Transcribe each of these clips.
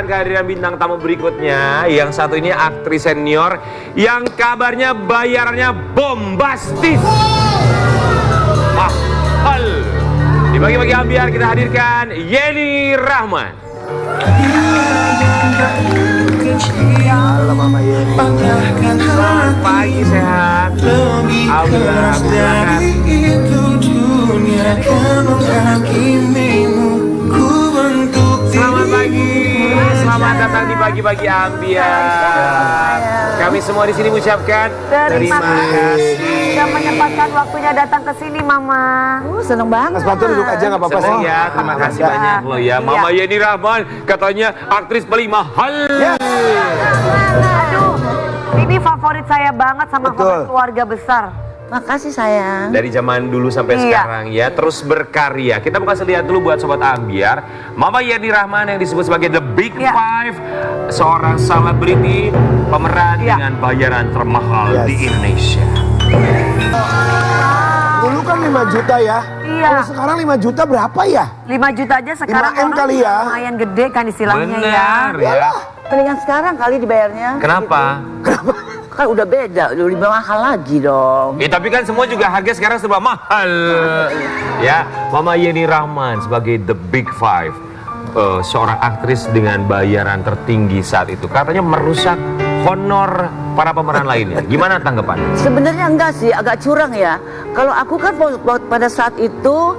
kehadiran bintang tamu berikutnya. Yang satu ini aktris senior yang kabarnya bayarannya bombastis. Mahal. Di pagi-pagi ambiar kita hadirkan Yenny Rahman. Halo Mama Yenny. Selamat pagi, sehat. Alhamdulillah. Selamat pagi, selamat datang di pagi-pagi ambiar. Kami semua di sini mengucapkan terima kasih sudah menyempatkan waktunya datang ke sini, Mama. Seneng banget. Mas Fatur duduk aja nggak apa-apa sih. Ya, terima kasih banyak loh ya. Mama Yenny Rahman katanya aktris paling mahal. Aduh, ini favorit saya banget sama favorit keluarga besar. Makasih sayang. Dari zaman dulu sampai sekarang ya, terus berkarya. Kita buka selihat dulu buat Sobat Ambiar. Mama Yenny Rahman yang disebut sebagai The Big Five, seorang selebriti pemeran dengan bayaran termahal di Indonesia. Dulu kan 5 juta ya. Iya. Kalau sekarang 5 juta berapa ya? 5 juta aja sekarang 5M kali ya. lumayan gede kan istilahnya Benar ya. Mendingan sekarang kali dibayarnya. Kenapa? Kan udah beda, udah lebih mahal lagi dong. Tapi kan semua juga harga sekarang serba mahal. Ya, Mama Yenny Rahman sebagai The Big Five, seorang aktris dengan bayaran tertinggi saat itu. Katanya merusak honor para pemeran lainnya. Gimana tanggapannya? Sebenarnya enggak sih, agak curang ya. Kalau aku kan pada saat itu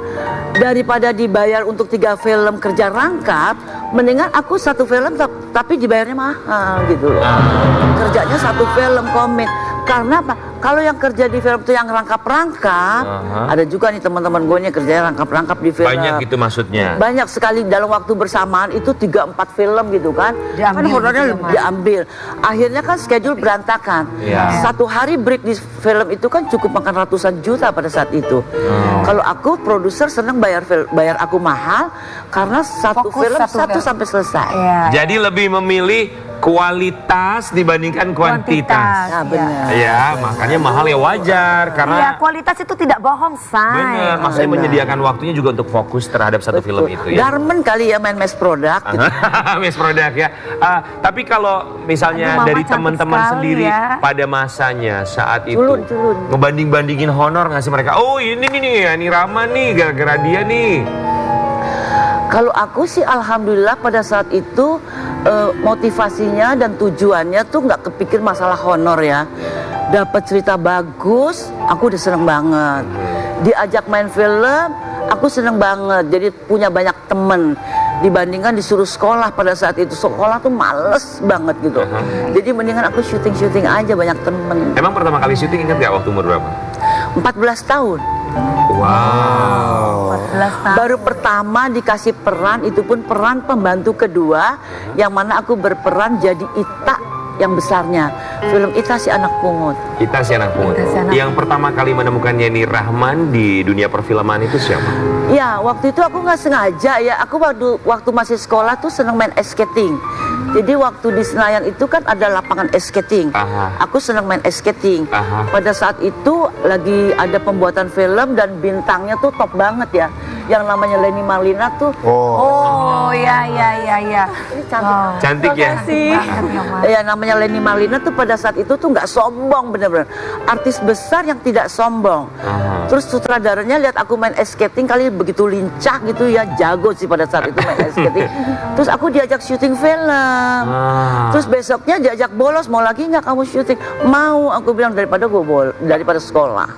daripada dibayar untuk 3 film kerja rangkap, mendingan aku 1 film tapi dibayarnya mahal gitu loh. Kerjanya 1 film komik. Karena apa? Kalau yang kerja di film itu yang rangkap-rangkap, ada juga nih teman-teman gue nih kerjanya rangkap-rangkap di film. Banyak gitu maksudnya? Banyak sekali dalam waktu bersamaan itu 3-4 film gitu kan. Kan honornya diambil. Akhirnya kan schedule berantakan. Satu hari break di film itu kan cukup makan ratusan juta pada saat itu. Kalau aku produser seneng bayar aku mahal karena satu film sampai selesai. Jadi lebih memilih kualitas dibandingkan kuantitas. Nah, benar. Ya, makanya mahal ya wajar karena Iya, kualitas itu tidak bohong, Say. benar, maksudnya menyediakan waktunya juga untuk fokus terhadap satu film itu ya. Garment kali ya main mass product. Gitu. Mass product ya. Tapi kalau misalnya dari teman-teman sendiri pada masanya saat itu ngebanding-bandingin honor nggak sih mereka? Oh ini nih, Yenny Rahman nih, gara-gara dia nih. Kalau aku sih alhamdulillah pada saat itu motivasinya dan tujuannya tuh nggak kepikir masalah honor ya. Dapat cerita bagus, aku udah seneng banget. Diajak main film, aku seneng banget. Jadi punya banyak temen. Dibandingkan disuruh sekolah pada saat itu, sekolah tuh males banget gitu. Jadi mendingan aku syuting aja, banyak temen. Emang pertama kali syuting ingat gak waktu umur berapa? 14 tahun. Wow. 14 tahun. Baru pertama dikasih peran, itu pun peran pembantu kedua, yang mana aku berperan jadi Ita yang besarnya. Film Ita si anak pungut. Ita si anak pungut. Yang pertama kali menemukan Yenny Rahman di dunia perfilman itu siapa? Ya, waktu itu aku nggak sengaja ya. Aku waktu masih sekolah tuh seneng main ice skating. Jadi waktu di Senayan itu kan ada lapangan ice skating. Aku seneng main ice skating. Pada saat itu lagi ada pembuatan film dan bintangnya tuh top banget ya. Yang namanya Lenny Marlina tuh. Oh, ya. Ini cantik. Cantik ya? Ya namanya Lenny Marlina tuh pada saat itu tuh nggak sombong bener-bener. Artis besar yang tidak sombong. Terus sutradaranya lihat aku main ice skating kali begitu lincah gitu ya, jago sih pada saat itu main ice skating. Terus aku diajak syuting film. Terus besoknya diajak bolos, mau lagi nggak kamu syuting? Mau, aku bilang daripada sekolah.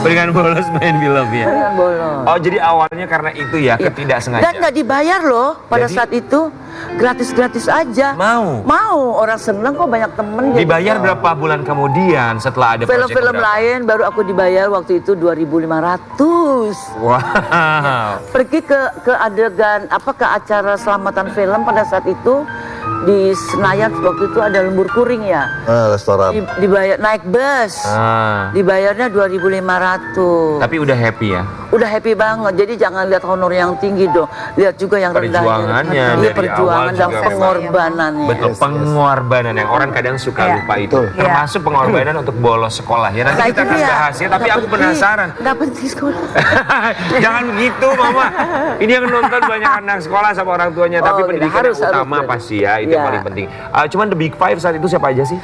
Dengan bolos main film ya? Dengan bolos. Oh jadi awalnya karena itu ya, ketidaksengajaan. Dan nggak dibayar loh pada saat itu, gratis-gratis aja. Mau, orang seneng kok, banyak temen. Dibayar berapa bulan kemudian setelah ada film-film lain baru aku dibayar waktu itu 2.500. Wow. Pergi ke adegan ke acara selamatan film pada saat itu di Senayan, waktu itu ada lembur kuring ya. Restoran. Dibayar naik bus. Dibayarnya 2.500. satu. Tapi udah happy ya? Udah happy banget. Jadi jangan lihat honor yang tinggi dong. Lihat juga yang rendah. Perjuangannya Iya, dari perjuangan awal dan juga pengorbanannya. Betul, pengorbanan yang orang kadang suka Iya. lupa itu. Betul. Termasuk pengorbanan untuk bolos sekolah. Ya nanti Nah, kita itu akan dia. bahas ya, tapi Nggak aku penting. penasaran. Nggak penting sekolah. Jangan begitu, Mama. Ini yang nonton banyak anak sekolah sama orang tuanya, tapi Oh, pendidikan harus, yang utama harus. pasti ya, itu yang Ya. paling penting. Cuman The Big Five saat itu siapa aja sih?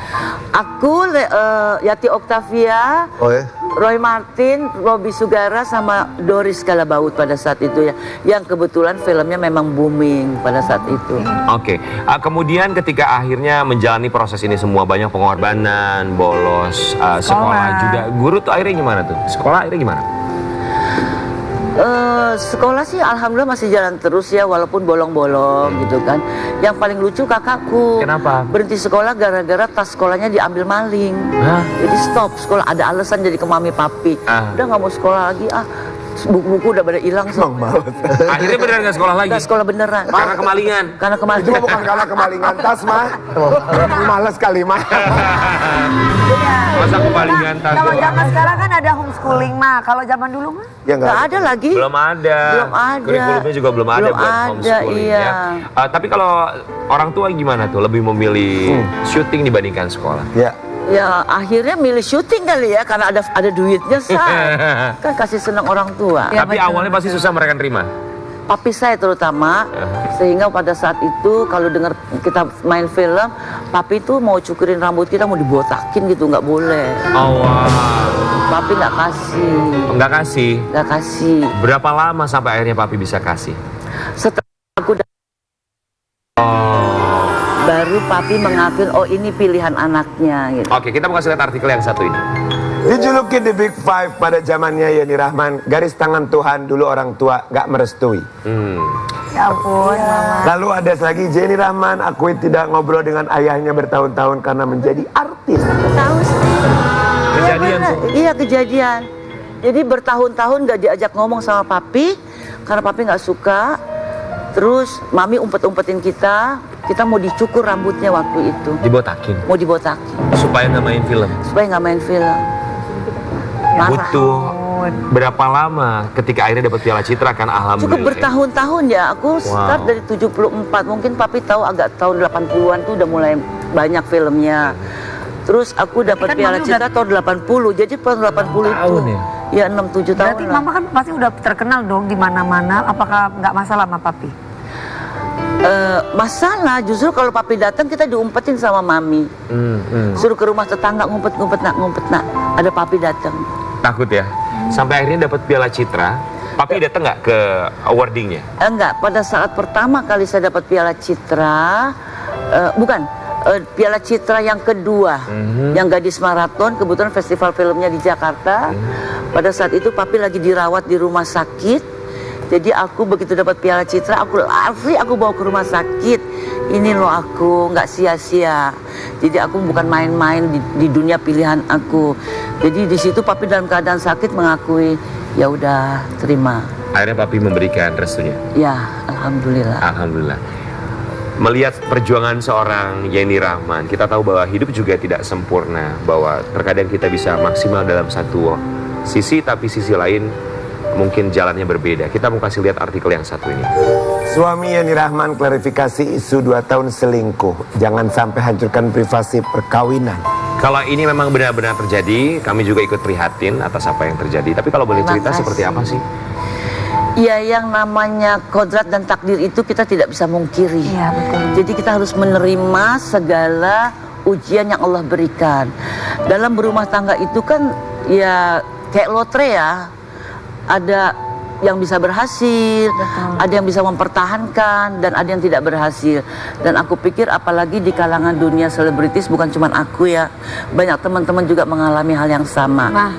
Aku, Yati Octavia, Oh ya? Roy Martin, Robby Sugara, sama Doris Kalabaut pada saat itu ya. Yang kebetulan filmnya memang booming pada saat itu. Oke, kemudian ketika akhirnya menjalani proses ini semua, banyak pengorbanan, bolos, sekolah juga. Guru tuh akhirnya gimana tuh? Sekolah akhirnya gimana? Sekolah sih alhamdulillah masih jalan terus ya, walaupun bolong-bolong gitu kan. Yang paling lucu kakakku. Kenapa? Berhenti sekolah gara-gara tas sekolahnya diambil maling. Hah? Jadi stop sekolah, ada alasan jadi ke mami papi. Ah. Udah nggak mau sekolah lagi buku-buku udah pada hilang Emang semua. males. Akhirnya beneran nggak sekolah lagi? Nggak sekolah beneran. Karena kemalingan? Karena kemarin. Itu mah bukan karena kemalingan tas, mah. Males kali, mah. Masa kemalingan tas Kalau doang? zaman sekarang kan ada homeschooling mah. Kalau zaman dulu mah Ya Nggak ada lagi. Belum ada. Belum ada. Kurikulumnya juga belum ada Belum buat ada, homeschooling iya. ya. Tapi kalau orang tua gimana tuh? Lebih memilih syuting dibandingkan sekolah? Ya. Ya akhirnya milih syuting kali ya, karena ada duitnya kan kasih senang orang tua. Tapi awalnya pasti susah mereka terima. Papi saya terutama, sehingga pada saat itu kalau dengar kita main film, papi itu mau cukurin rambut kita, mau dibotakin gitu, nggak boleh. Oh, wow. Papi nggak kasih, Nggak kasih. nggak kasih. Berapa lama sampai akhirnya papi bisa kasih? Setelah aku baru papi mengakui, oh ini pilihan anaknya gitu. Oke, kita mau kasih lihat artikel yang satu ini. Dijuluki The Big Five pada zamannya Yeni Rahman, garis tangan Tuhan dulu orang tua gak merestui. ya ampun mama. Lalu ada lagi Jenny Rahman, akui tidak ngobrol dengan ayahnya bertahun-tahun karena menjadi artis. Tahu sih. Kejadian Iya, tuh. bener. Iya kejadian. Jadi bertahun-tahun gak diajak ngomong sama papi karena papi nggak suka. Terus mami umpet-umpetin kita mau dicukur rambutnya waktu itu, Dibotakin. mau dibotakin Supaya nggak main film. supaya nggak main film. Marah. Butuh berapa lama ketika akhirnya dapat Piala Citra kan alhamdulillah. Cukup bertahun-tahun ya. Aku start dari 74. Mungkin papi tahu agak tahun 80-an tuh udah mulai banyak filmnya. Terus aku dapat kan Piala mami Citra tahun 80. Jadi tahun 80 itu tahun ya? ya 6-7 tahun Berarti lah. mama kan pasti udah terkenal dong di mana-mana. Apakah nggak masalah sama papi? Masalah justru kalau papi datang kita diumpetin sama mami. Suruh ke rumah tetangga ngumpet nak. Ada papi datang. Takut ya? Sampai akhirnya dapat Piala Citra. Papi datang nggak ke awardingnya? Enggak, pada saat pertama kali saya dapat Piala Citra, Piala Citra yang kedua, yang Gadis Maraton, kebetulan festival filmnya di Jakarta. Pada saat itu papi lagi dirawat di rumah sakit. Jadi aku begitu dapat Piala Citra, aku lari, aku bawa ke rumah sakit. Ini loh aku, nggak sia-sia. Jadi aku bukan main-main di dunia pilihan aku. Jadi di situ papi dalam keadaan sakit mengakui, ya udah terima. Akhirnya papi memberikan restunya. Ya, alhamdulillah. Alhamdulillah. Melihat perjuangan seorang Yeni Rahman, kita tahu bahwa hidup juga tidak sempurna, bahwa terkadang kita bisa maksimal dalam satu sisi, tapi sisi lain mungkin jalannya berbeda. Kita mau kasih lihat artikel yang satu ini. Suami Yeni Rahman klarifikasi isu 2 tahun selingkuh. Jangan sampai hancurkan privasi perkawinan. Kalau ini memang benar-benar terjadi, kami juga ikut prihatin atas apa yang terjadi. Tapi kalau boleh Terima cerita kasih. seperti apa sih? Ya, yang namanya kodrat dan takdir itu kita tidak bisa mungkiri. Iya, betul. Jadi kita harus menerima segala ujian yang Allah berikan. Dalam berumah tangga itu kan ya kayak lotre ya. Ada yang bisa berhasil, ada yang bisa mempertahankan, dan ada yang tidak berhasil. Dan aku pikir apalagi di kalangan dunia selebritis, bukan cuma aku ya, banyak teman-teman juga mengalami hal yang sama. Nah,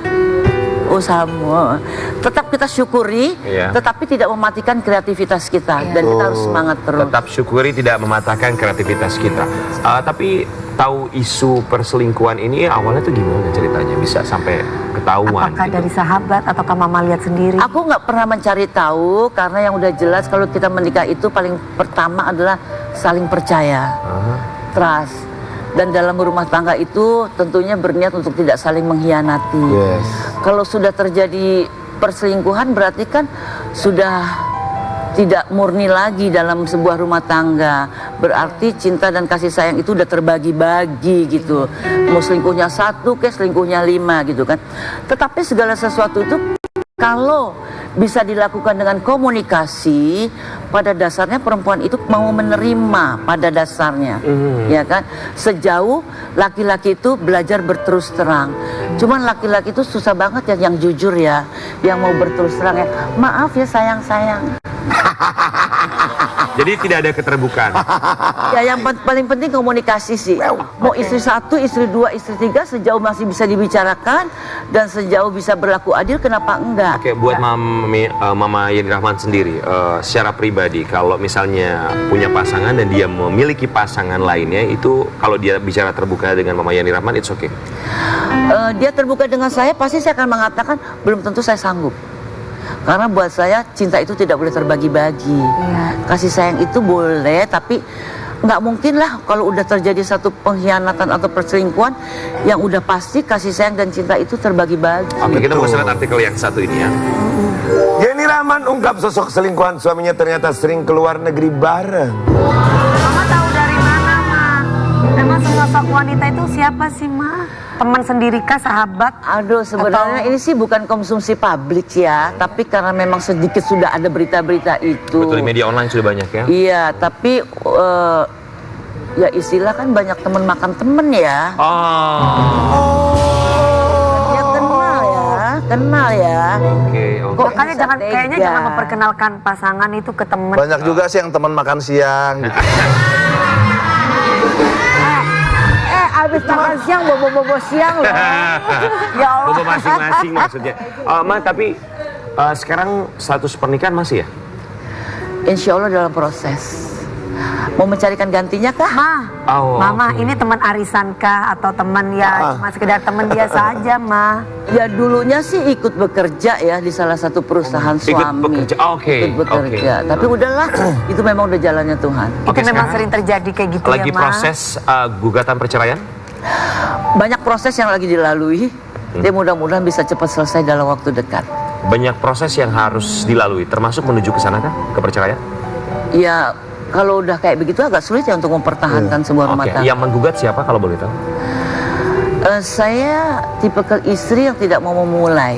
Oh sama. Tetap kita syukuri, Iya. tetapi tidak mematikan kreativitas kita, dan kita harus semangat terus. Tetap syukuri, tidak mematahkan kreativitas kita. Tapi tahu isu perselingkuhan ini awalnya tuh gimana ceritanya bisa sampai ketahuan? apakah gitu? dari sahabat ataukah mama lihat sendiri? Aku nggak pernah mencari tahu, karena yang udah jelas kalau kita menikah itu paling pertama adalah saling percaya, trust. Dan dalam rumah tangga itu tentunya berniat untuk tidak saling mengkhianati. Yes. Kalau sudah terjadi perselingkuhan berarti kan sudah tidak murni lagi dalam sebuah rumah tangga. Berarti cinta dan kasih sayang itu udah terbagi-bagi gitu. Mau selingkuhnya 1, selingkuhnya 5 gitu kan. Tetapi segala sesuatu itu kalau bisa dilakukan dengan komunikasi, pada dasarnya perempuan itu mau menerima pada dasarnya, ya kan? Sejauh laki-laki itu belajar berterus terang. Cuman laki-laki itu susah banget ya yang jujur ya, yang mau berterus terang ya. Maaf ya sayang-sayang. Jadi tidak ada keterbukaan. Ya yang paling penting komunikasi sih. Mau istri 1, istri 2, istri 3 sejauh masih bisa dibicarakan dan sejauh bisa berlaku adil, kenapa enggak? Oke, buat Mama Yeni Rahman sendiri, secara pribadi, kalau misalnya punya pasangan dan dia memiliki pasangan lainnya, itu kalau dia bicara terbuka dengan Mama Yeni Rahman, it's okay. Dia terbuka dengan saya, pasti saya akan mengatakan belum tentu saya sanggup. Karena buat saya cinta itu tidak boleh terbagi-bagi. Kasih sayang itu boleh, tapi nggak mungkin lah kalau udah terjadi satu pengkhianatan atau perselingkuhan yang udah pasti kasih sayang dan cinta itu terbagi-bagi. Oke, kita mau lihat artikel yang satu ini ya. Yeni Rahman ungkap sosok selingkuhan suaminya ternyata sering keluar negeri bareng. Mama tahu dari mana, Ma? Emang sosok wanita itu siapa sih, Ma? Teman sendiri kah, sahabat? Aduh, sebenarnya ini sih bukan konsumsi publik ya, tapi karena memang sedikit sudah ada berita-berita itu. Betul, di media online sudah banyak ya. Iya, tapi ya istilah kan banyak temen makan temen ya. Ya kenal ya. Oke. Kok Makanya bisa kayaknya tega? jangan memperkenalkan pasangan itu ke temen. Banyak juga sih yang teman makan siang gitu. Abis makan siang bobo-bobo siang loh. Ya Allah. Bobo masing-masing maksudnya. Ma, tapi sekarang status pernikahan masih ya? Insya Allah dalam proses. Mau mencarikan gantinya kah? Ma, Oh, Mama, oke. ini teman arisan kah atau teman ya cuma sekedar teman biasa aja, Ma? Ya dulunya sih ikut bekerja ya di salah satu perusahaan Ikut suami. bekerja, oke, Ikut bekerja. oke. Tapi udahlah, itu memang udah jalannya Tuhan. Oke, Itu memang sekarang sering terjadi kayak gitu lagi ya, Ma? proses gugatan perceraian? Banyak proses yang lagi dilalui. Dia mudah-mudahan bisa cepat selesai dalam waktu dekat. Banyak proses yang harus dilalui, termasuk menuju ke sana kan? Ke perceraian? Ya kalau udah kayak begitu agak sulit ya untuk mempertahankan sebuah rumah Oke, tangga. yang menggugat siapa kalau boleh tahu? Saya tipe istri yang tidak mau memulai.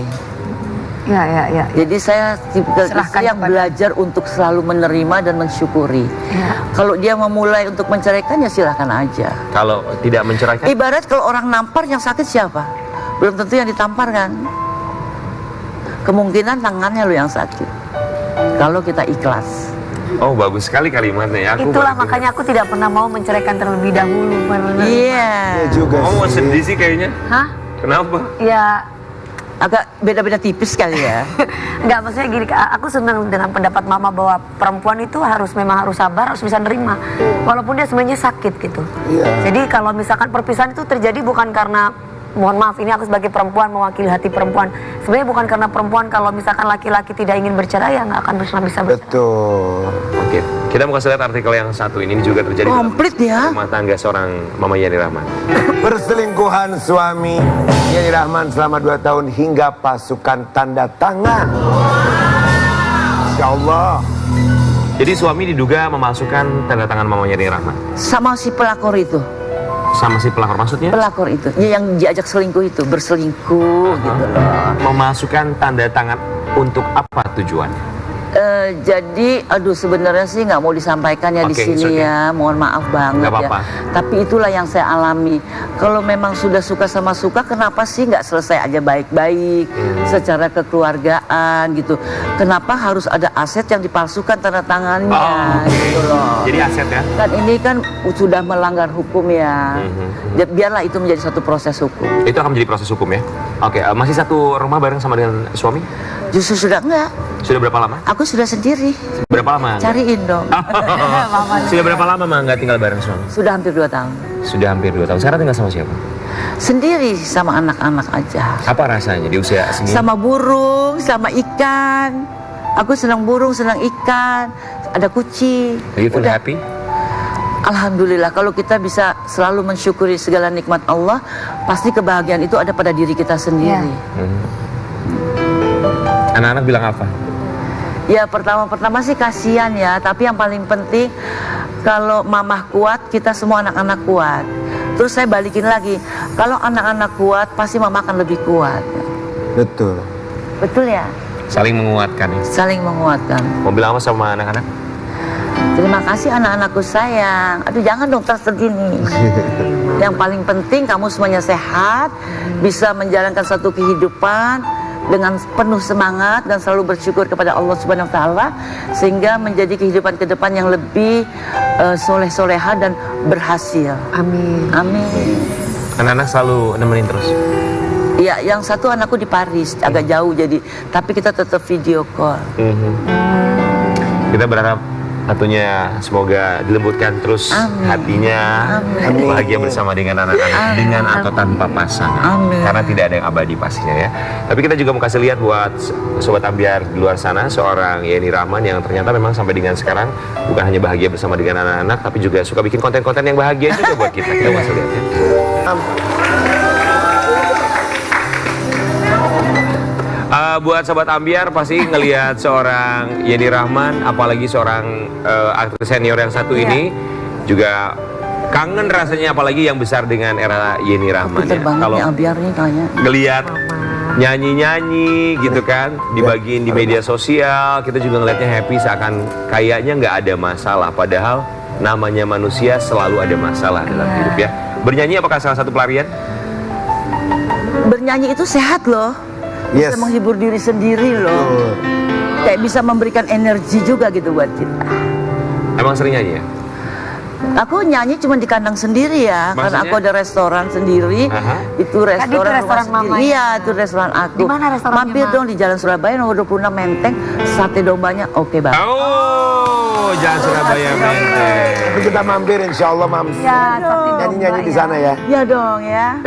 Ya. Jadi saya tipe Serahkan istri yang kepada- belajar untuk selalu menerima dan mensyukuri. Ya. Kalau dia memulai untuk menceraikan ya silahkan aja. Kalau tidak menceraikan? Ibarat kalau orang nampar yang sakit siapa? Belum tentu yang ditampar kan? Kemungkinan tangannya lo yang sakit. Kalau kita ikhlas. Oh, bagus sekali kalimatnya ya. Aku Itulah baru makanya aku tidak pernah mau menceraikan terlebih dahulu. Benar. Iya. Ya juga dengar. Oh, mau sih. sedih sih kayaknya. Hah? Kenapa? Ya, Agak beda-beda tipis kali ya. enggak, maksudnya gini, aku senang dengan pendapat Mama bahwa perempuan itu memang harus sabar, harus bisa nerima. Walaupun dia sebenarnya sakit gitu. Iya. Jadi kalau misalkan perpisahan itu terjadi bukan karena, mohon maaf, ini aku sebagai perempuan mewakili hati perempuan. Sebenarnya bukan karena perempuan, kalau misalkan laki-laki tidak ingin bercerai ya nggak akan bisa bercerai. Betul. Oke, kita mau kasih lihat artikel yang satu ini juga terjadi dalam Komplit ya. rumah tangga seorang Mama Yeni Rahman. Perselingkuhan suami Yeni Rahman selama 2 tahun hingga pasukan tanda tangan. Insya Allah. Jadi suami diduga memalsukan tanda tangan Mama Yeni Rahman. Sama si pelakor itu. Sama si pelakor, maksudnya? Pelakor itu. Ya, yang diajak selingkuh itu. Berselingkuh gitu loh. Memalsukan tanda tangan untuk apa tujuannya? Jadi, aduh sebenarnya sih nggak mau disampaikan ya di Oke, sini it's okay. ya, mohon maaf banget Nggak apa-apa. ya. Tapi itulah yang saya alami. Kalau memang sudah suka sama suka, kenapa sih nggak selesai aja baik-baik secara kekeluargaan gitu? Kenapa harus ada aset yang dipalsukan tanda tangannya oke. gitu loh? Jadi aset ya? Kan ini kan sudah melanggar hukum ya. Biarlah itu menjadi satu proses hukum. Itu akan menjadi proses hukum ya? Oke, masih satu rumah bareng sama dengan suami? Justru sudah enggak. Sudah berapa lama? Aku sudah sendiri. Berapa lama? Cariin dong. Sudah berapa lama Mama nggak tinggal bareng suami? Sudah hampir 2 tahun. Sudah hampir 2 tahun. Sekarang tinggal sama siapa? Sendiri sama anak-anak aja. Apa rasanya di usia segini? Sama burung, sama ikan. Aku senang burung, senang ikan. Ada kucing. Do you feel Udah. happy? Alhamdulillah, kalau kita bisa selalu mensyukuri segala nikmat Allah, pasti kebahagiaan itu ada pada diri kita sendiri. Anak-anak bilang apa? Ya pertama sih kasihan ya, tapi yang paling penting kalau mamah kuat, kita semua anak-anak kuat. Terus saya balikin lagi, kalau anak-anak kuat, pasti mama akan lebih kuat. Betul. Betul ya? Saling menguatkan ya. Saling menguatkan. Mau bilang apa sama anak-anak? Terima kasih anak-anakku sayang. Aduh jangan dong segini. Yang paling penting kamu semuanya sehat, bisa menjalankan satu kehidupan dengan penuh semangat dan selalu bersyukur kepada Allah Subhanahu wa taala sehingga menjadi kehidupan ke depan yang lebih soleh-soleha dan berhasil. Amin. Amin. Anak-anak selalu nemenin terus. Iya, yang satu anakku di Paris, agak jauh jadi, tapi kita tetap video call. Kita berharap tentunya semoga dilembutkan terus Amin. hatinya, Amin. bahagia bersama dengan anak-anak, dengan atau tanpa pasangan. Amin. Karena tidak ada yang abadi pastinya ya. Tapi kita juga mau kasih lihat buat Sobat Ambiar di luar sana, seorang Yeni Rahman yang ternyata memang sampai dengan sekarang bukan hanya bahagia bersama dengan anak-anak, tapi juga suka bikin konten-konten yang bahagia juga buat kita. Kita mau lihat ya. Buat Sobat Ambiar pasti ngelihat seorang Yeni Rahman, apalagi seorang aktris senior yang satu ini juga kangen rasanya, apalagi yang besar dengan era Yeni Rahman Pinter ya. banget Kalau nih Ambiar nih kayaknya. ngelihat nyanyi-nyanyi gitu kan, dibagiin di media sosial, kita juga ngelihatnya happy seakan kayaknya nggak ada masalah, padahal namanya manusia selalu ada masalah dalam hidup ya. Bernyanyi apakah salah satu pelarian? Bernyanyi itu sehat loh. Bisa Yes. menghibur diri sendiri loh. Kayak bisa memberikan energi juga gitu buat kita. Emang sering nyanyi ya? Aku nyanyi cuma di kandang sendiri ya, karena Maksudnya? aku ada restoran sendiri. Aha. Itu restoran, Tadi itu restoran rumah Mama sendiri. ya? Iya, itu restoran aku. Di mana restorannya, Mampir Ma? dong di Jalan Surabaya nomor 26 Menteng, sate dombanya oke banget. Oh, Jalan Surabaya Menteng. Nanti kita mampir insya Allah Mams. Ya, tapi Nyanyi-nyanyi di sana ya. Ya dong ya.